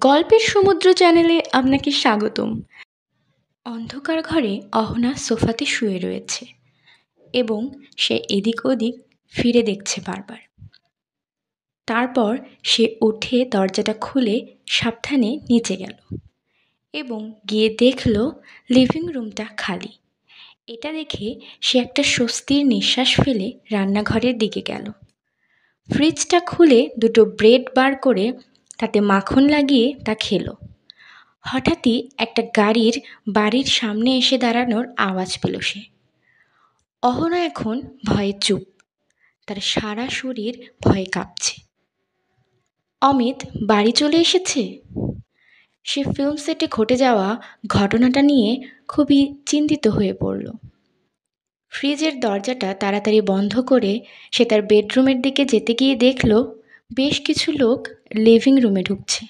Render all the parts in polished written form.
গল্পের সমুদ্র চ্যানেলে আপনাকে স্বাগতম। অন্ধকার ঘরে অহনা সোফাতে শুয়ে রয়েছে এবং সে এদিক ওদিক ফিরে দেখছে বারবার। তারপর সে উঠে দরজাটা খুলে সাবধানে নিচে গেল এবং গিয়ে দেখল লিভিং রুমটা খালি। এটা দেখে সে একটা স্বস্তির নিঃশ্বাস ফেলে রান্নাঘরের দিকে গেল। ফ্রিজটা খুলে দুটো ব্রেড বার করে তাতে মাখন লাগিয়ে তা খেলো। হঠাৎই একটা গাড়ির বাড়ির সামনে এসে দাঁড়ানোর আওয়াজ পেল সে। অহনা এখন ভয়ে চুপ, তার সারা শরীর ভয়ে কাঁপছে। অমিত বাড়ি চলে এসেছে। সে ফিল্ম সেটে ঘটে যাওয়া ঘটনাটা নিয়ে খুবই চিন্তিত হয়ে পড়ল। ফ্রিজের দরজাটা তাড়াতাড়ি বন্ধ করে সে তার বেডরুমের দিকে যেতে গিয়ে দেখল বেশ কিছু লোক লিভিং রুমে ঢুকছে।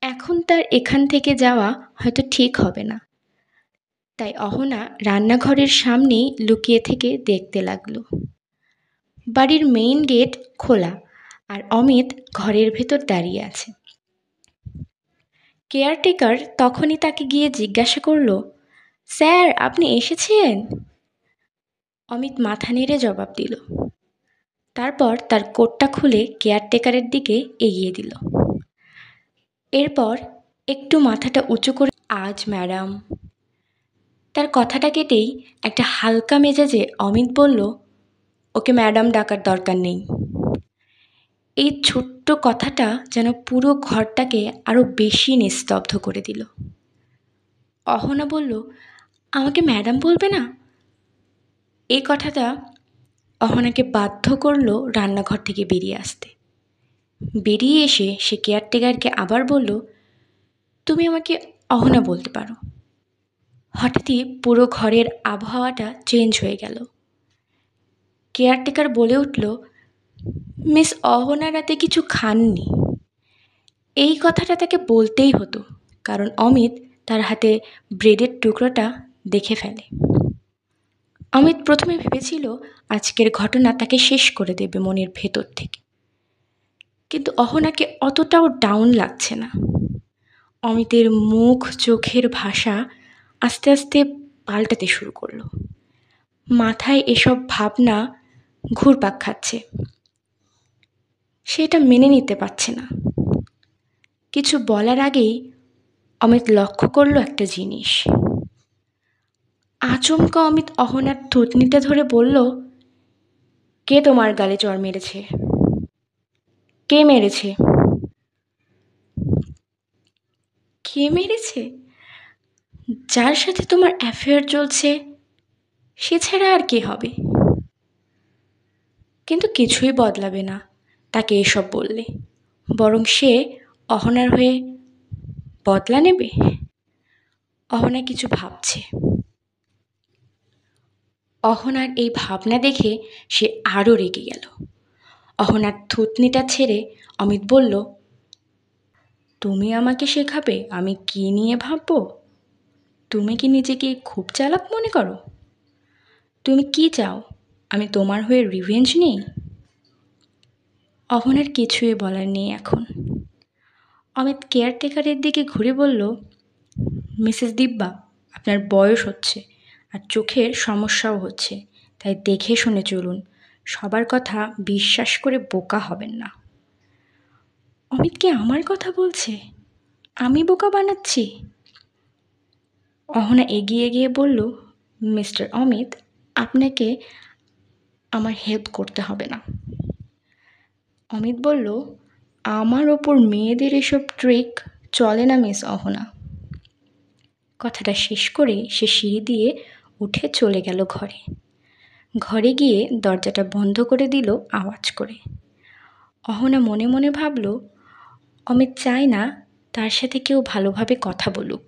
এখন তার এখান থেকে যাওয়া হয়তো ঠিক হবে না, তাই অহনা রান্নাঘরের সামনেই লুকিয়ে থেকে দেখতে লাগলো। বাড়ির মেইন গেট খোলা আর অমিত ঘরের ভেতর দাঁড়িয়ে আছে। কেয়ারটেকার তখনই তাকে গিয়ে জিজ্ঞাসা করলো, স্যার আপনি এসেছেন? অমিত মাথা নেড়ে জবাব দিল। তারপর তার কোটটা খুলে কেয়ারটেকারের দিকে এগিয়ে দিল। এরপর একটু মাথাটা উঁচু করে, আজ ম্যাডাম। তার কথাটা কেটেই একটা হালকা মেজাজে অমিত বলল, ওকে ম্যাডাম ডাকার দরকার নেই। এই ছোট্ট কথাটা যেন পুরো ঘরটাকে আরও বেশি নিস্তব্ধ করে দিল। অহনা বলল, আমাকে ম্যাডাম বলবে না? এই কথাটা অহনাকে বাধ্য করলো রান্নাঘর থেকে বেরিয়ে আসতে। বেরিয়ে এসে সে কেয়ারটেকারকে আবার বলল, তুমি আমাকে অহনা বলতে পারো। হঠাৎই পুরো ঘরের আবহাওয়াটা চেঞ্জ হয়ে গেল। কেয়ারটেকার বলে উঠল, মিস অহনা রাতে কিছু খাননি। এই কথাটা তাকে বলতেই হতো, কারণ অমিত তার হাতে ব্রেডের টুকরোটা দেখে ফেলে। অমিত প্রথমে ভেবেছিল আজকের ঘটনা তাকে শেষ করে দেবে মনের ভেতর থেকে, কিন্তু অহনাকে অতটাও ডাউন লাগছে না। অমিতের মুখ চোখের ভাষা আস্তে আস্তে পাল্টাতে শুরু করলো। মাথায় এসব ভাবনা ঘুরপাক খাচ্ছে। সেটা মেনে নিতে পারছে না। কিছু বলার আগেই অমিত লক্ষ্য করলো একটা জিনিস। আচমকা অমিত অহনার থুতনিটা ধরে বলল, কে তোমার গালে চড় মেরেছে? কে মেরেছে? কে মেরেছে? যার সাথে তোমার অ্যাফেয়ার চলছে সে ছাড়া আর কে হবে? কিন্তু কিছুই বদলাবে না তাকে এসব বললে, বরং সে অহনার হয়ে বদলা নেবে। অহনা কিছু ভাবছে। অহনার এই ভাবনা দেখে সে আরও রেগে গেল। অহনার থুতনিটা ছেড়ে অমিত বলল, তুমি আমাকে শেখাবে আমি কি নিয়ে ভাববো? তুমি কি নিজেকে খুব চালাক মনে করো? তুমি কি চাও আমি তোমার হয়ে রিভেঞ্জ নিই? অহনার কিছুই বলার নেই এখন। অমিত কেয়ারটেকারের দিকে ঘুরে বলল, মিসেস দিব্যা, আপনার বয়স হচ্ছে আর চোখের সমস্যাও হচ্ছে, তাই দেখে শুনে চলুন। সবার কথা বিশ্বাস করে বোকা হবেন না। অমিত কি আমার কথা বলছে? আমি বোকা বানাচ্ছি? অহনা এগিয়ে গিয়ে বলল, মিস্টার অমিত, আপনাকে আমার হেল্প করতে হবে না। অমিত বলল, আমার ওপর মেয়েদের এসব ট্রিক চলে না মিস অহনা। কথাটা শেষ করে সে সিঁড়ি দিয়ে উঠে চলে গেল ঘরে। ঘরে গিয়ে দরজাটা বন্ধ করে দিল আওয়াজ করে। অহনা মনে মনে ভাবল, অমিত চায় না তার সাথে কেউ ভালোভাবে কথা বলুক।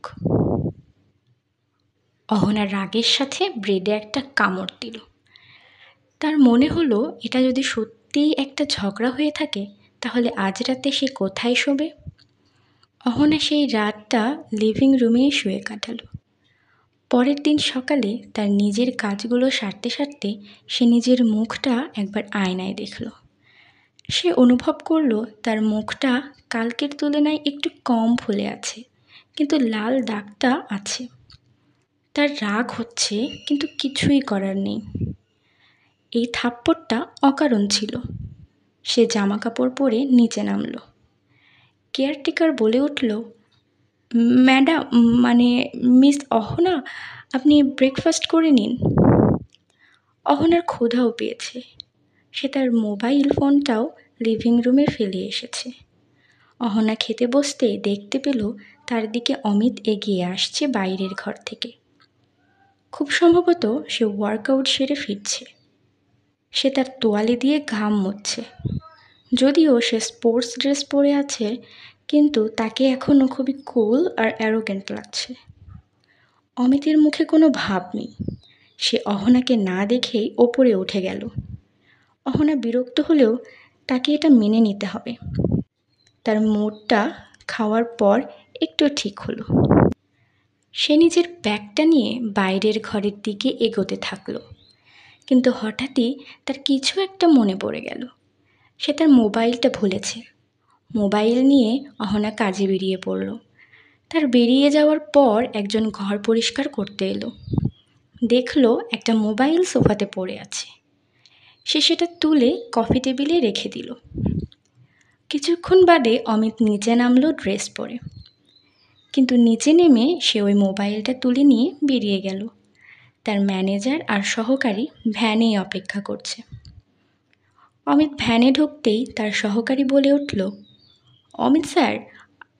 অহনা রাগের সাথে ব্রেডে একটা কামড় দিল। তার মনে হলো এটা যদি সত্যিই একটা ঝগড়া হয়ে থাকে তাহলে আজ রাতে সে কোথায় শোবে? অহনা সেই রাতটা লিভিং রুমেই শুয়ে কাটালো। পরের দিন সকালে তার নিজের কাজগুলো সারতে সারতে সে নিজের মুখটা একবার আয়নায় দেখল। সে অনুভব করল তার মুখটা কালকের তুলনায় একটু কম ফুলে আছে, কিন্তু লাল দাগটা আছে। তার রাগ হচ্ছে, কিন্তু কিছুই করার নেই। এই থাপ্পড়টা অকারণ ছিল। সে জামা কাপড় পরে নিচে নামল। কেয়ারটেকার বলে উঠল, ম্যাডাম, মানে মিস অহনা, আপনি ব্রেকফাস্ট করে নিন। অহনার ক্ষুধাও পেয়েছে। সে তার মোবাইল ফোনটাও লিভিং রুমে ফেলে এসেছে। অহনা খেতে বসতে দেখতে পেল তার দিকে অমিত এগিয়ে আসছে বাইরের ঘর থেকে। খুব সম্ভবত সে ওয়ার্কআউট সেরে ফিরছে। সে তার তোয়ালে দিয়ে ঘাম মুছছে। যদিও সে স্পোর্টস ড্রেস পরে আছে, কিন্তু তাকে এখনও খুবই কুল আর অ্যারোগেন্ট লাগছে। অমিতের মুখে কোনো ভাব নেই। সে অহনাকে না দেখেই ওপরে উঠে গেল। অহনা বিরক্ত হলেও তাকে এটা মেনে নিতে হবে। তার মুডটা খাওয়ার পর একটু ঠিক হলো। সে নিজের ব্যাগটা নিয়ে বাইরের ঘরের দিকে এগোতে থাকলো, কিন্তু হঠাৎই তার কিছু একটা মনে পড়ে গেল। সে তার মোবাইলটা ভুলেছে। মোবাইল নিয়ে অহনা কাজে বেরিয়ে পড়ল। তার বেরিয়ে যাওয়ার পর একজন ঘর পরিষ্কার করতে এলো। দেখলো একটা মোবাইল সোফাতে পড়ে আছে। সে সেটা তুলে কফি টেবিলে রেখে দিল। কিছুক্ষণ বাদে অমিত নিচে নামলো ড্রেস পরে, কিন্তু নিচে নেমে সে ওই মোবাইলটা তুলে নিয়ে বেরিয়ে গেল। তার ম্যানেজার আর সহকারী ভ্যানেই অপেক্ষা করছে। অমিত ভ্যানে ঢুকতেই তার সহকারী বলে উঠল, অমিত স্যার,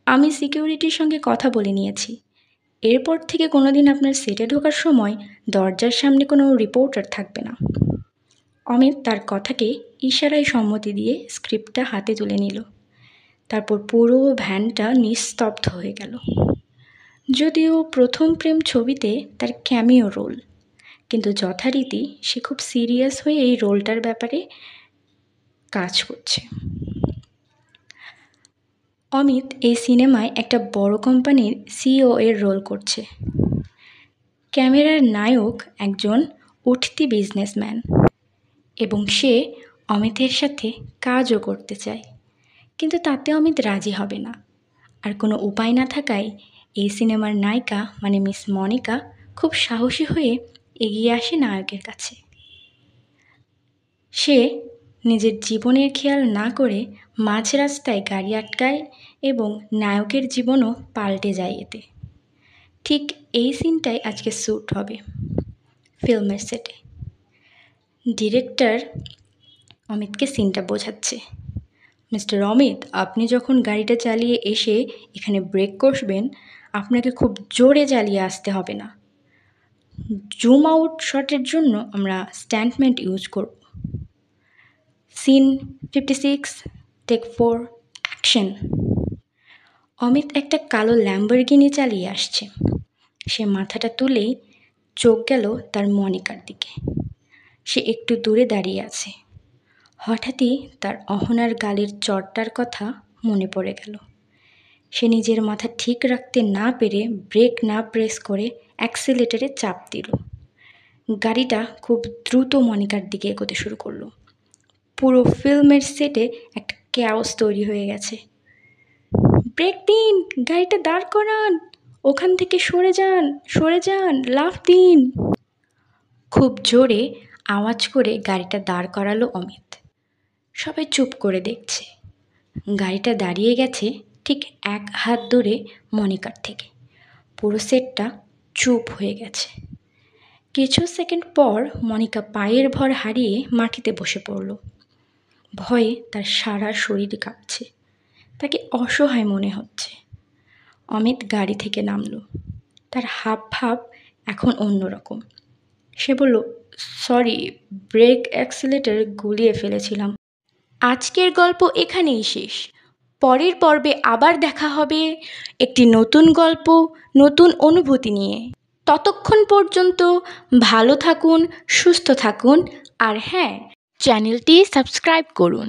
আমি সিকিউরিটির সঙ্গে কথা বলে নিয়েছি। এরপর থেকে কোনোদিন আপনার সিটে ঢোকার সময় দরজার সামনে কোনো রিপোর্টার থাকবে না। অমিত তার কথাকে ইশারায় সম্মতি দিয়ে স্ক্রিপ্টটা হাতে তুলে নিল। তারপর পুরো ভ্যানটা নিস্তব্ধ হয়ে গেল। যদিও প্রথম প্রেম ছবিতে তার ক্যামিও রোল, কিন্তু যথারীতি সে খুব সিরিয়াস হয়ে এই রোলটার ব্যাপারে কাজ করছে। অমিত এই সিনেমায় একটা বড় কোম্পানির সিইও এর রোল করছে। ক্যামেরার নায়ক একজন উঠতি বিজনেসম্যান, এবং সে অমিতের সাথে কাজও করতে চায়, কিন্তু তাতে অমিত রাজি হবে না। আর কোনো উপায় না থাকায় এই সিনেমার নায়িকা মানে মিস মনিকা খুব সাহসী হয়ে এগিয়ে আসে নায়কের কাছে। সে নিজের জীবনের খেয়াল না করে মাঝ রাস্তায় গাড়ি আটকায় এবং নায়কের জীবনও পাল্টে যায় এতে। ঠিক এই সিনটাই আজকে শ্যুট হবে ফিল্মের সেটে। ডিরেক্টর অমিতকে সিনটা বোঝাচ্ছে, মিস্টার অমিত, আপনি যখন গাড়িটা চালিয়ে এসে এখানে ব্রেক কষবেন, আপনাকে খুব জোরে চালিয়ে আসতে হবে না। জুম আউট শটের জন্য আমরা স্ট্যান্ডম্যান্ট ইউজ করব। Scene 56, take 4, action. অমিত একটা কালো ল্যাম্বরগিনি চালিয়ে আসছে। সে মাথাটা তুলেই চোখ গেল তার মনিকার দিকে। সে একটু দূরে দাঁড়িয়ে আছে। হঠাৎই তার অহনার গালের চড়টার কথা মনে পড়ে গেল। সে নিজের মাথা ঠিক রাখতে না পেরে ব্রেক না প্রেস করে অ্যাক্সিলেটারে চাপ দিল। গাড়িটা খুব দ্রুত মনিকার দিকে এগোতে শুরু করলো। পুরো ফিল্মের সেটে একটা ক্যাওস তৈরি হয়ে গেছে। ব্রেক দিন, গাড়িটা দাঁড় করান, ওখান থেকে সরে যান, লাফ দিন। খুব জোরে আওয়াজ করে গাড়িটা দাঁড় করালো অমিত। সবাই চুপ করে দেখছে। গাড়িটা দাঁড়িয়ে গেছে ঠিক 1 হাত দূরে মনিকার থেকে। পুরো সেটটা চুপ হয়ে গেছে। কিছু সেকেন্ড পর মনিকা পায়ের ভর হারিয়ে মাটিতে বসে পড়ল। ভয়ে তার সারা শরীর কাঁপছে। তাকে অসহায় মনে হচ্ছে। অমিত গাড়ি থেকে নামল। তার হাব ভাব এখন অন্যরকম। সে বলল, সরি, ব্রেক অ্যাক্সিলেটর গুলিয়ে ফেলেছিলাম। আজকের গল্প এখানেই শেষ। পরের পর্বে আবার দেখা হবে একটি নতুন গল্প, নতুন অনুভূতি নিয়ে। ততক্ষণ পর্যন্ত ভালো থাকুন, সুস্থ থাকুন, আর হ্যাঁ, চ্যানেলটি সাবস্ক্রাইব করুন।